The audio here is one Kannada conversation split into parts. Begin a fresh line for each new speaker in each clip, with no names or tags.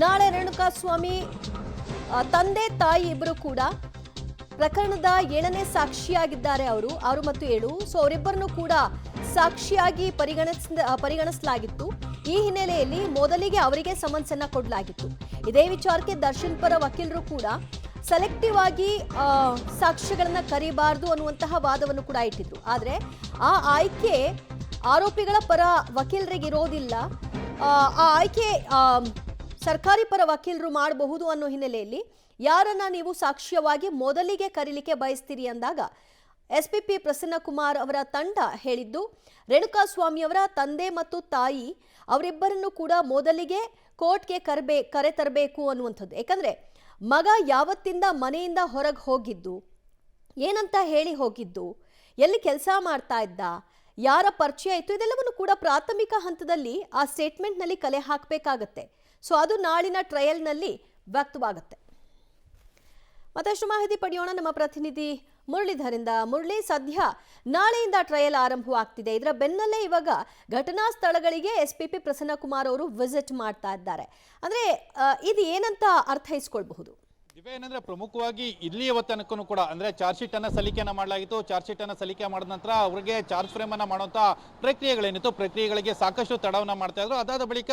ನಾಳೆ ರೇಣುಕಾಸ್ವಾಮಿ ತಂದೆ ತಾಯಿ ಇಬ್ಬರು ಕೂಡ ಪ್ರಕರಣದ 7ನೇ ಸಾಕ್ಷಿಯಾಗಿದ್ದಾರೆ. ಅವರು ಮತ್ತು 7. ಸೊ ಅವರಿಬ್ಬರನ್ನು ಕೂಡ ಸಾಕ್ಷಿಯಾಗಿ ಪರಿಗಣಿಸಲಾಗಿತ್ತು. ಈ ಹಿನ್ನೆಲೆಯಲ್ಲಿ ಮೊದಲಿಗೆ ಅವರಿಗೆ ಸಮನ್ಸ್ ಅನ್ನ ಕೊಡಲಾಗಿತ್ತು. ಇದೇ ವಿಚಾರಕ್ಕೆ ದರ್ಶನ್ ಪರ ವಕೀಲರು ಕೂಡ ಸೆಲೆಕ್ಟಿವ್ ಆಗಿ ಸಾಕ್ಷ್ಯಗಳನ್ನ ಕರೀಬಾರದು ಅನ್ನುವಂತಹ ವಾದವನ್ನು ಕೂಡ ಇಟ್ಟಿದ್ರು. ಆದರೆ ಆ ಆಯ್ಕೆ ಆರೋಪಿಗಳ ಪರ ವಕೀಲರಿಗೆ ಇರೋದಿಲ್ಲ. ಆ ಆಯ್ಕೆ ಸರ್ಕಾರಿ ಪರ ವಕೀಲರು ಮಾಡಬಹುದು ಅನ್ನೋ ಹಿನ್ನೆಲೆಯಲ್ಲಿ ಯಾರನ್ನ ನೀವು ಸಾಕ್ಷ್ಯವಾಗಿ ಮೊದಲಿಗೆ ಕರೀಲಿಕ್ಕೆ ಬಯಸ್ತೀರಿ ಅಂದಾಗ ಎಸ್ಪಿಪಿ ಪ್ರಸನ್ನಕುಮಾರ್ ಅವರ ತಂಡ ಹೇಳಿದ್ದು ರೇಣುಕಾಸ್ವಾಮಿ ಅವರ ತಂದೆ ಮತ್ತು ತಾಯಿ ಅವರಿಬ್ಬರನ್ನು ಕೂಡ ಮೊದಲಿಗೆ ಕೋರ್ಟ್ಗೆ ಕರೆ ತರಬೇಕು ಅನ್ನುವಂಥದ್ದು. ಯಾಕಂದ್ರೆ ಮಗ ಯಾವತ್ತಿಂದ ಮನೆಯಿಂದ ಹೊರಗೆ ಹೋಗಿದ್ದು, ಏನಂತ ಹೇಳಿ ಹೋಗಿದ್ದು, ಎಲ್ಲಿ ಕೆಲಸ ಮಾಡ್ತಾ ಇದ್ದ, ಯಾರ ಪರಿಚಯ ಇತ್ತು, ಇದೆಲ್ಲವನ್ನು ಕೂಡ ಪ್ರಾಥಮಿಕ ಹಂತದಲ್ಲಿ ಆ ಸ್ಟೇಟ್ಮೆಂಟ್ನಲ್ಲಿ ಕಲೆ ಹಾಕಬೇಕಾಗತ್ತೆ. ಸೊ ಅದು ನಾಳಿನ ಟ್ರಯಲ್ನಲ್ಲಿ ವ್ಯಕ್ತವಾಗುತ್ತೆ. ಮತ್ತಷ್ಟು ಮಾಹಿತಿ ಪಡೆಯೋಣ ನಮ್ಮ ಪ್ರತಿನಿಧಿ ಮುರಳೀಧರಿಂದ. ಮುರಳಿ, ಸದ್ಯ ನಾಳೆಯಿಂದ ಟ್ರಯಲ್ ಆರಂಭವಾಗ್ತಿದೆ. ಇದರ ಬೆನ್ನಲ್ಲೇ ಇವಾಗ ಘಟನಾ ಸ್ಥಳಗಳಿಗೆ ಎಸ್ಪಿಪಿ ಪ್ರಸನ್ನಕುಮಾರ್ ಅವರು ವಿಸಿಟ್ ಮಾಡ್ತಾ ಇದ್ದಾರೆ. ಅಂದ್ರೆ ಇದು ಏನಂತ ಅರ್ಥೈಸ್ಕೊಳ್ಬಹುದು?
ಏನಂದ್ರೆ ಪ್ರಮುಖವಾಗಿ ಇಲ್ಲಿಯ ತನಕನೂ ಕೂಡ ಅಂದ್ರೆ ಚಾರ್ಜ್ ಶೀಟ್ ಅನ್ನ ಸಲ್ಲಿಕೆಯನ್ನ ಮಾಡಲಾಗಿತ್ತು. ಚಾರ್ಜ್ ಶೀಟ್ ಅನ್ನ ಸಲ್ಲಿಕೆ ಮಾಡಿದ ನಂತರ ಅವರಿಗೆ ಚಾರ್ಜ್ ಫ್ರೇಮ್ ಅನ್ನ ಮಾಡುವಂತ ಪ್ರಕ್ರಿಯೆಗಳೇನಿತ್ತು, ಪ್ರಕ್ರಿಯೆಗಳಿಗೆ ಸಾಕಷ್ಟು ತಡವನ್ನ ಮಾಡ್ತಾ ಇದ್ರು. ಅದಾದ ಬಳಿಕ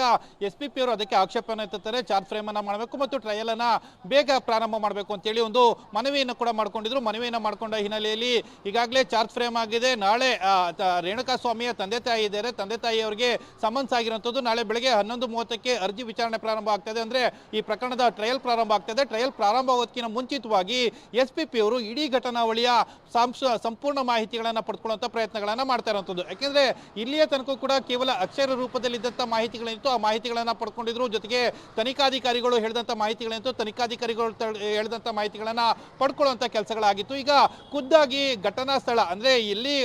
ಎಸ್ಪಿಪಿ ಅವರು ಅದಕ್ಕೆ ಆಕ್ಷೇಪವನ್ನು ಎತ್ತುತ್ತಾರೆ. ಚಾರ್ಜ್ ಫ್ರೇಮ್ ಅನ್ನ ಮಾಡಬೇಕು ಮತ್ತು ಟ್ರಯಲ್ ಅನ್ನ ಬೇಗ ಪ್ರಾರಂಭ ಮಾಡಬೇಕು ಅಂತೇಳಿ ಒಂದು ಮನವಿಯನ್ನು ಕೂಡ ಮಾಡ್ಕೊಂಡಿದ್ರು. ಮನವಿಯನ್ನು ಮಾಡ್ಕೊಂಡ ಹಿನ್ನೆಲೆಯಲ್ಲಿ ಈಗಾಗಲೇ ಚಾರ್ಜ್ ಫ್ರೇಮ್ ಆಗಿದೆ. ನಾಳೆ ರೇಣುಕಾಸ್ವಾಮಿಯ ತಂದೆ ತಾಯಿ ಇದ್ದಾರೆ. ತಂದೆ ತಾಯಿ ಅವರಿಗೆ ಸಮನ್ಸ್ ಆಗಿರುವಂತದ್ದು. ನಾಳೆ ಬೆಳಗ್ಗೆ 11:30ಕ್ಕೆ ಅರ್ಜಿ ವಿಚಾರಣೆ ಪ್ರಾರಂಭ ಆಗ್ತದೆ. ಅಂದ್ರೆ ಈ ಪ್ರಕರಣದ ಟ್ರಯಲ್ ಪ್ರಾರಂಭ ಆಗ್ತದೆ. ಟ್ರಯಲ್ ಪ್ರಾರಂಭವಾಗೋದಕ್ಕಿಂತ ಮುಂಚಿತವಾಗಿ ಎಸ್ಪಿಪಿ ಅವರು ಇಡೀ ಘಟನಾವಳಿಯ ಸಂಪೂರ್ಣ ಮಾಹಿತಿಗಳನ್ನು ಪಡ್ಕೊಳ್ಳುವಂತ ಪ್ರಯತ್ನಗಳನ್ನ ಮಾಡ್ತಾ ಇರುವಂತದ್ದು. ಯಾಕೆಂದ್ರೆ ಇಲ್ಲಿಯ ತನಕ ಕೂಡ ಕೇವಲ ಅಕ್ಷರ ರೂಪದಲ್ಲಿದ್ದಂಥ ಮಾಹಿತಿಗಳೇನಿತ್ತು ಆ ಮಾಹಿತಿಗಳನ್ನ ಪಡ್ಕೊಂಡಿದ್ರು. ಜೊತೆಗೆ ತನಿಖಾಧಿಕಾರಿಗಳು ಹೇಳಿದಂಥ ಮಾಹಿತಿಗಳೇನಿತ್ತು, ತನಿಖಾಧಿಕಾರಿಗಳು ಹೇಳಿದಂಥ ಮಾಹಿತಿಗಳನ್ನ ಪಡ್ಕೊಳ್ಳುವಂತ ಕೆಲಸಗಳಾಗಿತ್ತು. ಈಗ ಖುದ್ದಾಗಿ ಘಟನಾ ಸ್ಥಳ ಅಂದ್ರೆ ಎಲ್ಲಿ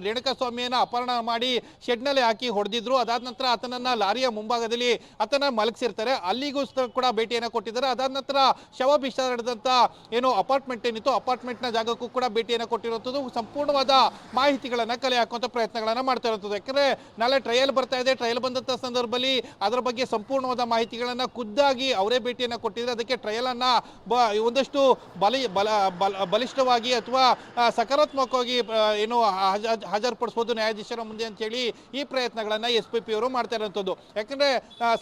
ರೇಣುಕಾಸ್ವಾಮಿಯನ್ನ ಅಪಹರಣ ಮಾಡಿ ಶೆಡ್ನಲ್ಲಿ ಹಾಕಿ ಹೊಡೆದಿದ್ರು, ಅದಾದ ನಂತರ ಆತನನ್ನ ಲಾರಿಯ ಮುಂಭಾಗದಲ್ಲಿ ಆತನ ಮಲಗಿಸಿರ್ತಾರೆ, ಅಲ್ಲಿಗೂ ಕೂಡ ಭೇಟಿಯನ್ನು ಕೊಟ್ಟಿದ್ದಾರೆ. ಅದಾದ ನಂತರ ಶವ ಬಿಸಾಡಿದಂತ ಏನು ಅಪಾರ್ಟ್ಮೆಂಟ್ ಏನಿತ್ತು ಅಪಾರ್ಟ್ಮೆಂಟ್ ನ ಜಾಗಕ್ಕೂ ಕೂಡ ಭೇಟಿಯನ್ನು ಕೊಟ್ಟಿರುವಂತದ್ದು. ಸಂಪೂರ್ಣವಾದ ಮಾಹಿತಿಗಳನ್ನ ಕಲೆ ಹಾಕುವಂತ ಪ್ರಯತ್ನಗಳನ್ನ ಮಾಡ್ತಾ ಇರುವಂತದ್ದು. ಯಾಕಂದ್ರೆ ನಾಳೆ ಟ್ರಯಲ್ ಬರ್ತಾ ಇದೆ. ಟ್ರಯಲ್ ಬಂದಂತ ಸಂದರ್ಭದಲ್ಲಿ ಅದರ ಬಗ್ಗೆ ಸಂಪೂರ್ಣವಾದ ಮಾಹಿತಿಗಳನ್ನ ಖುದ್ದಾಗಿ ಅವರೇ ಭೇಟಿಯನ್ನು ಕೊಟ್ಟಿದ್ರೆ ಅದಕ್ಕೆ ಟ್ರಯಲ್ ಅನ್ನ ಒಂದಷ್ಟು ಬಲಿಷ್ಠವಾಗಿ ಅಥವಾ ಸಕಾರಾತ್ಮಕವಾಗಿ ಏನು ಹಾಜರುಪಡಿಸಬಹುದು ನ್ಯಾಯಾಧೀಶರ ಮುಂದೆ ಅಂತ ಹೇಳಿ ಈ ಪ್ರಯತ್ನಗಳನ್ನ ಎಸ್ಪಿಪಿ ಅವರು ಮಾಡ್ತಾ ಇರುವಂತದ್ದು. ಯಾಕಂದ್ರೆ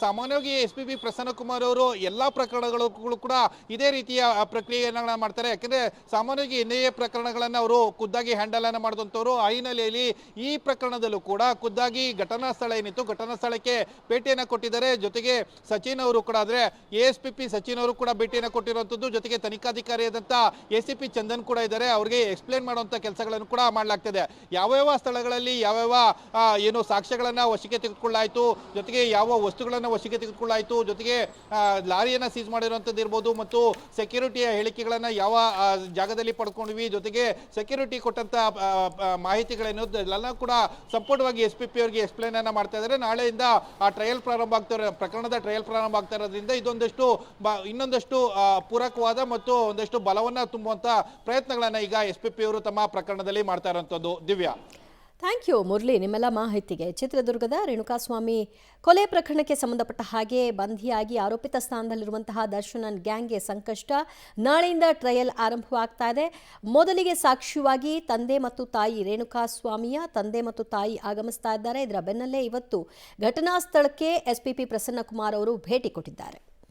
ಸಾಮಾನ್ಯವಾಗಿ ಎಸ್ಪಿಪಿ ಪ್ರಸನ್ನಕುಮಾರ್ ಅವರು ಎಲ್ಲಾ ಪ್ರಕರಣಗಳು ಕೂಡ ಇದೇ ರೀತಿಯ ಪ್ರಕ್ರಿಯೆಗಳನ್ನ ಮಾಡ್ತಾರೆ. ಯಾಕಂದ್ರೆ ಸಾಮಾನ್ಯವಾಗಿ ಎನ್ಐಎ ಪ್ರಕರಣಗಳನ್ನ ಅವರು ಖುದ್ದಾಗಿ ಹ್ಯಾಂಡಲ್ ಅನ್ನ ಮಾಡಿದಂತವರು. ಆ ಹಿನ್ನೆಲೆಯಲ್ಲಿ ಈ ಪ್ರಕರಣದಲ್ಲೂ ಕೂಡ ಖುದ್ದಾಗಿ ಘಟನಾ ಸ್ಥಳ ಏನಿತ್ತು ಘಟನಾ ಸ್ಥಳಕ್ಕೆ ಭೇಟಿಯನ್ನು ಕೊಟ್ಟಿದ್ದಾರೆ. ಜೊತೆಗೆ ಸಚಿನ್ ಅವರು ಕೂಡ ಅಂದ್ರೆ ಎಎಸ್ಪಿಪಿ ಸಚಿನ್ ಅವರು ಕೂಡ ಭೇಟಿಯನ್ನು ಕೊಟ್ಟಿರುವಂತದ್ದು. ಜೊತೆಗೆ ತನಿಖಾಧಿಕಾರಿಯಾದಂತ ಎಸಿಪಿ ಚಂದನ್ ಕೂಡ ಇದ್ದಾರೆ. ಅವರಿಗೆ ಎಕ್ಸ್ಪ್ಲೇನ್ ಮಾಡುವಂತ ಕೆಲಸಗಳನ್ನು ಕೂಡ ಮಾಡಲಾಗ್ತದೆ. ಯಾವ್ಯಾವ ಸ್ಥಳಗಳಲ್ಲಿ ಯಾವ್ಯಾವ ಏನು ಸಾಕ್ಷ್ಯಗಳನ್ನ ವಶಕ್ಕೆ ತೆಗೆದುಕೊಳ್ಳಾಯ್ತು, ಜೊತೆಗೆ ಯಾವ ವಸ್ತುಗಳನ್ನ ವಶಕ್ಕೆ ತೆಗೆದುಕೊಳ್ಳಾಯ್ತು, ಜೊತೆಗೆ ಲಾರಿಯನ್ನ ಸೀಸ್ ಮಾಡಿರುವಂತದ್ದು ಇರ್ಬೋದು ಮತ್ತು ಸೆಕ್ಯೂರಿಟಿಯ ಹೇಳಿಕೆಗಳನ್ನ ಯಾವ ಜಾಗದಲ್ಲಿ ಪಡ್ಕೊಂಡ್ವಿ, ಜೊತೆಗೆ ಸೆಕ್ಯೂರಿಟಿ ಕೊಟ್ಟಂತ ಮಾಹಿತಿಗಳೇನು ಎಲ್ಲ ಕೂಡ ಸಂಪೂರ್ಣವಾಗಿ ಎಸ್ಪಿಪಿ ಅವರಿಗೆ ಎಕ್ಸ್ಪ್ಲೇನ್ ಅನ್ನ ಮಾಡ್ತಾ ಇದ್ದಾರೆ. ನಾಳೆಯಿಂದ ಆ ಟ್ರಯಲ್ ಪ್ರಾರಂಭ ಆಗ್ತಾರೆ. ಪ್ರಕರಣದ ಟ್ರಯಲ್ ಪ್ರಾರಂಭ ಆಗ್ತಾ ಇರೋದ್ರಿಂದ ಇದೊಂದಷ್ಟು ಇನ್ನೊಂದಷ್ಟು ಪೂರಕವಾದ ಮತ್ತು ಒಂದಷ್ಟು ಬಲವನ್ನ ತುಂಬುವಂತ ಪ್ರಯತ್ನಗಳನ್ನ ಈಗ ಎಸ್ಪಿಪಿ ಅವರು ತಮ್ಮ ಪ್ರಕರಣದಲ್ಲಿ ಮಾಡ್ತಾ ಇರುವಂತದ್ದು. ದಿವ್ಯಾ,
ಥ್ಯಾಂಕ್ ಯು ಮುರಳಿ ನಿಮ್ಮೆಲ್ಲ ಮಾಹಿತಿಗೆ. ಚಿತ್ರದುರ್ಗದ ರೇಣುಕಾಸ್ವಾಮಿ ಕೊಲೆ ಪ್ರಕರಣಕ್ಕೆ ಸಂಬಂಧಪಟ್ಟ ಹಾಗೆ ಬಂಧಿಯಾಗಿ ಆರೋಪಿತ ಸ್ಥಾನದಲ್ಲಿರುವಂತಹ ದರ್ಶನ್ ಗ್ಯಾಂಗ್ಗೆ ಸಂಕಷ್ಟ. ನಾಳೆಯಿಂದ ಟ್ರಯಲ್ ಆರಂಭವಾಗ್ತಾ ಇದೆ. ಮೊದಲಿಗೆ ಸಾಕ್ಷಿಯಾಗಿ ತಂದೆ ಮತ್ತು ತಾಯಿ ರೇಣುಕಾಸ್ವಾಮಿಯ ತಂದೆ ಮತ್ತು ತಾಯಿ ಆಗಮಿಸ್ತಾ ಇದ್ದಾರೆ. ಇದರ ಬೆನ್ನಲ್ಲೇ ಇವತ್ತು ಘಟನಾ ಸ್ಥಳಕ್ಕೆ ಎಸ್ಪಿಪಿ ಪ್ರಸನ್ನಕುಮಾರ್ ಅವರು ಭೇಟಿ ಕೊಟ್ಟಿದ್ದಾರೆ.